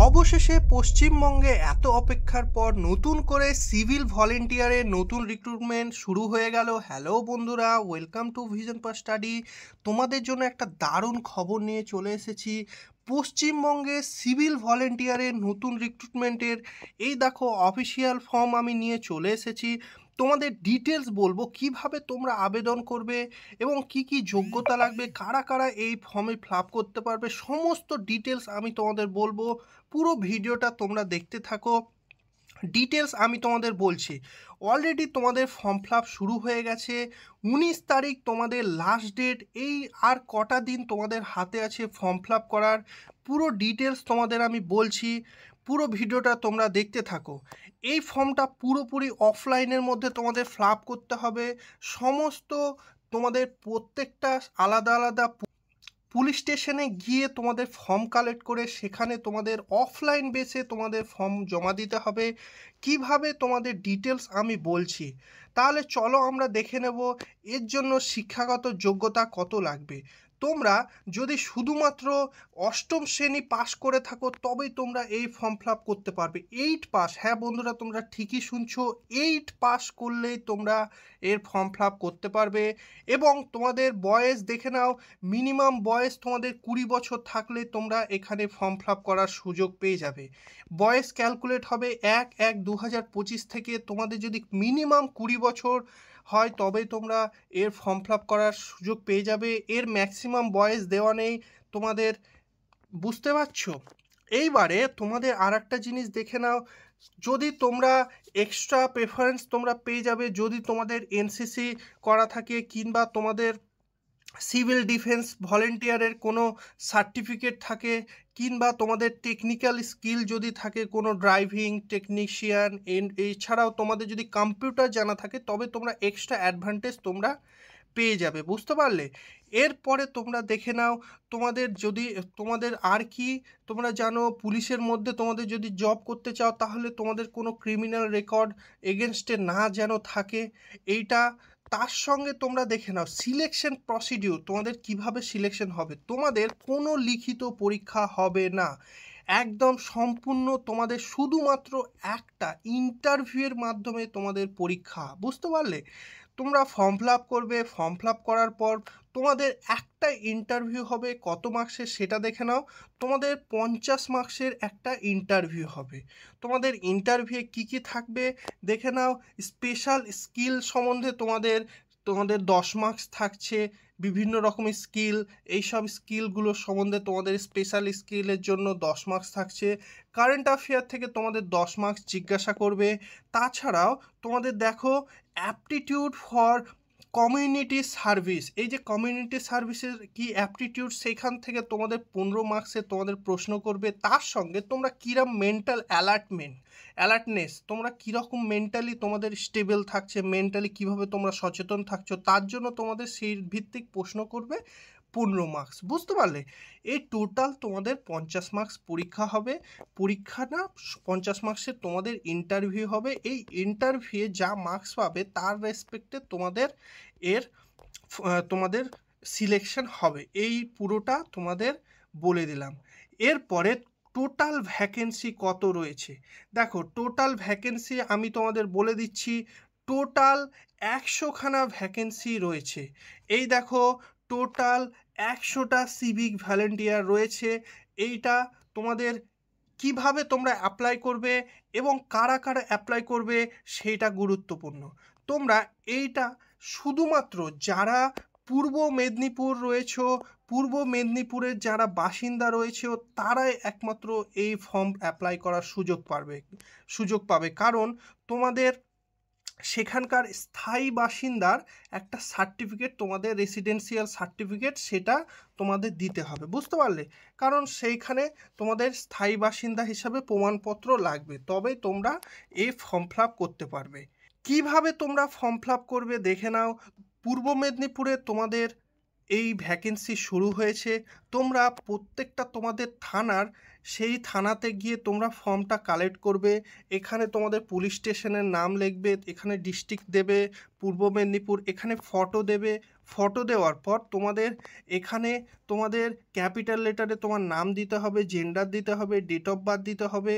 অবশেষে পশ্চিমবঙ্গে এত অপেক্ষার পর নতুন করে সিভিল ভলেন্টিয়ারের নতুন রিক্রুটমেন্ট শুরু হয়ে গেল। হ্যালো বন্ধুরা, welcome to vision for study. তোমাদের জন্য একটা দারুণ খবর নিয়ে চলে এসেছি। পশ্চিমবঙ্গে সিভিল ভলেন্টিয়ারের নতুন রিক্রুটমেন্টের এই দেখো অফিসিয়াল ফর্ম আমি নিয়ে চলে এসেছি। তোমাদের ডিটেলস বলবো, কিভাবে তোমরা আবেদন করবে এবং কি কি যোগ্যতা লাগবে, কারা কারা এই ফর্মে ফিল আপ করতে পারবে, সমস্ত ডিটেলস আমি তোমাদের বলবো। পুরো ভিডিওটা তোমরা দেখতে থাকো। ডিটেলস আমি তোমাদের বলছি। অলরেডি তোমাদের ফর্ম ফিল আপ শুরু হয়ে গেছে। 19 তারিখ তোমাদের লাস্ট ডেট। এই আর কটা দিন তোমাদের হাতে আছে ফর্ম ফিল আপ করার। পুরো ডিটেলস তোমাদের আমি বলছি, পুরো ভিডিওটা তোমরা দেখতে থাকো। এই ফর্মটা পুরোপুরি অফলাইনের মধ্যে তোমাদের ফিল আপ করতে হবে। সমস্ত তোমাদের প্রত্যেকটা আলাদা আলাদা পুলিশ স্টেশনে গিয়ে তোমাদের ফর্ম কালেক্ট করে সেখানে তোমাদের অফলাইন বেসে তোমাদের ফর্ম জমা দিতে হবে। কিভাবে তোমাদের ডিটেলস আমি বলছি, তাহলে চলো আমরা দেখে নেব এর জন্য শিক্ষাগত যোগ্যতা কত লাগবে। তোমরা যদি শুধুমাত্র অষ্টম শ্রেণী পাস করে থাকো তবেই তোমরা এই ফর্ম ফিল আপ করতে পারবে। 8 পাস, হ্যাঁ বন্ধুরা তোমরা ঠিকই শুনছো, 8 পাস করলেই তোমরা এর ফর্ম ফিল আপ করতে পারবে। এবং তোমাদের বয়স দেখে নাও, মিনিমাম বয়স তোমাদের 20 বছর থাকলে তোমরা এখানে ফর্ম ফিল আপ করার সুযোগ পেয়ে যাবে। বয়স ক্যালকুলেট হবে 1/1/2025 থেকে। তোমাদের যদি মিনিমাম 20 বছর হয় তবে তোমরা এর ফর্ম ফিল আপ করার সুযোগ পেয়ে যাবে। এর ম্যাক্সিমাম বয়স দেওয়া নেই তোমাদের, বুঝতে পারছো? এইবারে তোমাদের আর একটা জিনিস দেখে নাও, যদি তোমরা এক্সট্রা প্রেফারেন্স তোমরা পেয়ে যাবে যদি তোমাদের এনসিসি করা থাকে, কিংবা তোমাদের সিভিল ডিফেন্স ভলেন্টিয়ারের কোনো সার্টিফিকেট থাকে, কিংবা তোমাদের টেকনিক্যাল স্কিল যদি থাকে, কোনো ড্রাইভিং টেকনিশিয়ান, এছাড়াও তোমাদের যদি কম্পিউটার জানা থাকে তবে তোমরা এক্সট্রা অ্যাডভান্টেজ তোমরা পেয়ে যাবে, বুঝতে পারলে? এরপরে তোমরা দেখে নাও, তোমাদের যদি তোমাদের আর কি তোমরা জানো, পুলিশের মধ্যে তোমাদের যদি জব করতে চাও তাহলে তোমাদের কোনো ক্রিমিনাল রেকর্ড এগেনস্টে না যেন থাকে এইটা। তার সঙ্গে তোমরা দেখে নাও সিলেকশন প্রসিডিউর, তোমাদের কিভাবে সিলেকশন হবে। তোমাদের কোনো লিখিত পরীক্ষা হবে না, একদম সম্পূর্ণ তোমাদের শুধুমাত্র একটা ইন্টারভিউয়ের মাধ্যমে তোমাদের পরীক্ষা, বুঝতে পারলে? তোমরা ফর্ম ফিল আপ করবে, ফর্ম ফিল আপ করার পর তোমাদের একটা ইন্টারভিউ হবে। কত মার্কসের সেটা দেখে নাও। তোমাদের 50 মার্কসের একটা ইন্টারভিউ হবে। তোমাদের ইন্টারভিউ কি কি থাকবে দেখে নাও। স্পেশাল স্কিল সম্বন্ধে তোমাদের তোমাদের 10 মার্কস থাকছে। বিভিন্ন রকমের স্কিল, এইসব স্কিলগুলো সম্বন্ধে তোমাদের স্পেশাল স্কিলের জন্য 10 মার্কস থাকছে। কারেন্ট অ্যাফেয়ার থেকে তোমাদের 10 মার্কস জিজ্ঞাসা করবে। তাছাড়াও তোমাদের দেখো অ্যাপটিটিউড ফর কমিউনিটি সার্ভিস, এই যে কমিউনিটি সার্ভিসের কি অ্যাপটিটিউড, সেইখান থেকে তোমাদের 15 মার্কসে তোমাদের প্রশ্ন করবে। তার সঙ্গে তোমরা কীরকম মেন্টাল অ্যালার্টনেস, তোমরা কীরকম মেন্টালি তোমাদের স্টেবল থাকছে, মেন্টালি কিভাবে তোমরা সচেতন থাকছো, তার জন্য তোমাদের সেই ভিত্তিক প্রশ্ন করবে। 15 মার্কস, বুঝতে পারলে? এই টোটাল তোমাদের 50 মার্কস পরীক্ষা হবে। পরীক্ষা না, 50 মার্কসের তোমাদের ইন্টারভিউ হবে। এই ইন্টারভিউয়ে যা মার্কস পাবে তার রেসপেক্টে তোমাদের এর তোমাদের সিলেকশন হবে। এই পুরোটা তোমাদের বলে দিলাম। এরপরে টোটাল ভ্যাকেন্সি কত রয়েছে দেখো। টোটাল ভ্যাকেন্সি আমি তোমাদের বলে দিচ্ছি। টোটাল 100খানা ভ্যাকেন্সি রয়েছে। এই দেখো, টোটাল 100টা সিভিক ভলেন্টিয়ার রয়েছে। এইটা তোমাদের কিভাবে তোমরা অ্যাপ্লাই করবে এবং কারা কারা অ্যাপ্লাই করবে সেইটা গুরুত্বপূর্ণ। তোমরা এইটা শুধুমাত্র যারা পূর্ব মেদিনীপুর রয়েছে, পূর্ব মেদিনীপুরের যারা বাসিন্দা রয়েছে তারাই একমাত্র এই ফর্ম অ্যাপ্লাই করার সুযোগ পাবে। কারণ তোমাদের সেখানকার স্থায়ী বাসিন্দার একটা সার্টিফিকেট, তোমাদের রেসিডেন্সিয়াল সার্টিফিকেট, সেটা তোমাদের দিতে হবে, বুঝতে পারলে? কারণ সেইখানে তোমাদের স্থায়ী বাসিন্দা হিসাবে প্রমাণপত্র লাগবে, তবেই তোমরা এই ফর্ম ফিল আপ করতে পারবে। কিভাবে তোমরা ফর্ম ফিল আপ করবে দেখে নাও। পূর্ব মেদিনীপুরে তোমাদের এই ভ্যাকেন্সি শুরু হয়েছে। তোমরা প্রত্যেকটা তোমাদের থানার সেই থানাতে গিয়ে তোমরা ফর্মটা কালেক্ট করবে। এখানে তোমাদের পুলিশ স্টেশনের নাম লিখবে, এখানে ডিস্ট্রিক্ট দেবে পূর্ব মেদিনীপুর, এখানে ফটো দেবে। ফটো দেওয়ার পর তোমাদের এখানে তোমাদের ক্যাপিটাল লেটারে তোমার নাম দিতে হবে, জেন্ডার দিতে হবে, ডেট অফ বার্থ দিতে হবে।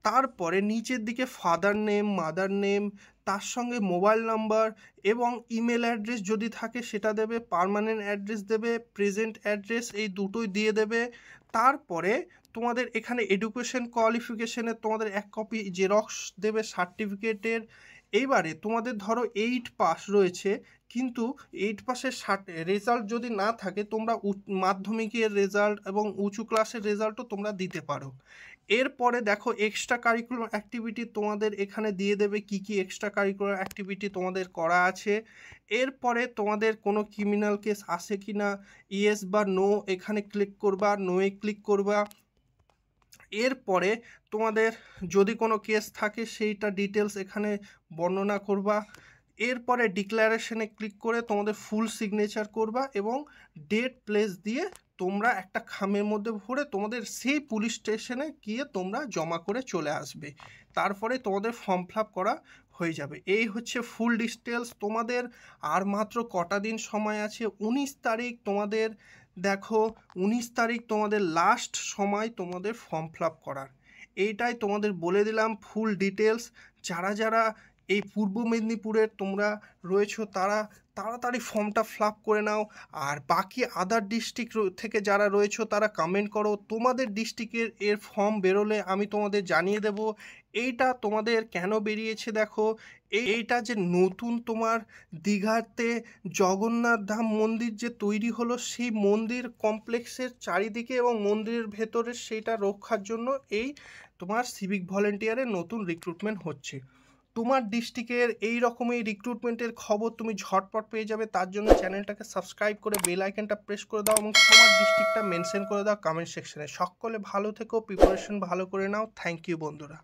তারপরে নিচের দিকে ফাদার নেম, মাদার নেম, তার সঙ্গে মোবাইল নাম্বার এবং ইমেল অ্যাড্রেস যদি থাকে সেটা দেবে, পার্মানেন্ট অ্যাড্রেস দেবে, প্রেজেন্ট অ্যাড্রেস, এই দুটোই দিয়ে দেবে। তারপরে তোমাদের এখানে এডুকেশন কোয়ালিফিকেশনের তোমাদের 1 কপি জেরক্স দেবে সার্টিফিকেটের। এইবারে তোমাদের ধরো 8 পাস রয়েছে, কিন্তু 8 পাসের রেজাল্ট যদি না থাকে তোমরা মাধ্যমিকের রেজাল্ট এবং উঁচু ক্লাসের রেজাল্টও তোমরা দিতে পারো। এরপরে দেখো এক্সট্রা কারিকুলার অ্যাক্টিভিটি তোমাদের এখানে দিয়ে দেবে কি কি এক্সট্রা কারিকুলার অ্যাক্টিভিটি তোমাদের করা আছে। এরপরে তোমাদের কোনো ক্রিমিনাল কেস আছে কি না, ইয়েস বা নো এখানে ক্লিক করবা, নোয়ে ক্লিক করবা। এরপরে তোমাদের যদি কোনো কেস থাকে সেইটা ডিটেলস এখানে বর্ণনা করবা। এরপরে ডিক্লারেশনে ক্লিক করে তোমাদের ফুল সিগনেচার করবা এবং ডেট প্লেস দিয়ে তোমরা একটা খামের মধ্যে ভরে তোমাদের সেই পুলিশ স্টেশনে গিয়ে তোমরা জমা করে চলে আসবে। তারপরে তোমাদের ফর্ম ফিল আপ করা হয়ে যাবে। এই হচ্ছে ফুল ডিটেলস। তোমাদের আর মাত্র কটা দিন সময় আছে, 19 তারিখ তোমাদের, দেখো 19 তারিখ তোমাদের লাস্ট সময় তোমাদের ফর্ম ফিল আপ করার। এইটাই তোমাদের বলে দিলাম ফুল ডিটেলস। যারা যারা এই পূর্ব মেদিনীপুরের তোমরা রয়েছো তারা তাড়াতাড়ি ফর্মটা ফিল আপ করে নাও। আর বাকি আদার ডিস্ট্রিক্ট থেকে যারা রয়েছো তারা কমেন্ট করো, তোমাদের ডিস্ট্রিক্টের এর ফর্ম বেরোলে আমি তোমাদের জানিয়ে দেব। এইটা তোমাদের কেন বেরিয়েছে দেখো, এইটা যে নতুন তোমার দীঘাতে জগন্নাথ ধাম মন্দির যে তৈরি হলো, সেই মন্দির কমপ্লেক্সের চারিদিকে এবং মন্দিরের ভেতরে সেইটা রক্ষার জন্য এই তোমার সিভিক ভলেন্টিয়ারের নতুন রিক্রুটমেন্ট হচ্ছে। তোমার ডিস্ট্রিক্টের এই রকমই রিক্রুটমেন্টের খবর তুমি ঝটপট পেয়ে যাবে। তার জন্য চ্যানেলটাকে সাবস্ক্রাইব করে বেল আইকনটা প্রেস করে দাও এবং তোমার ডিস্ট্রিক্টটা মেনশন করে দাও কমেন্ট সেকশনে। সকলে ভালো থেকো, প্রিপারেশন ভালো করে নাও। থ্যাংক ইউ বন্ধুরা।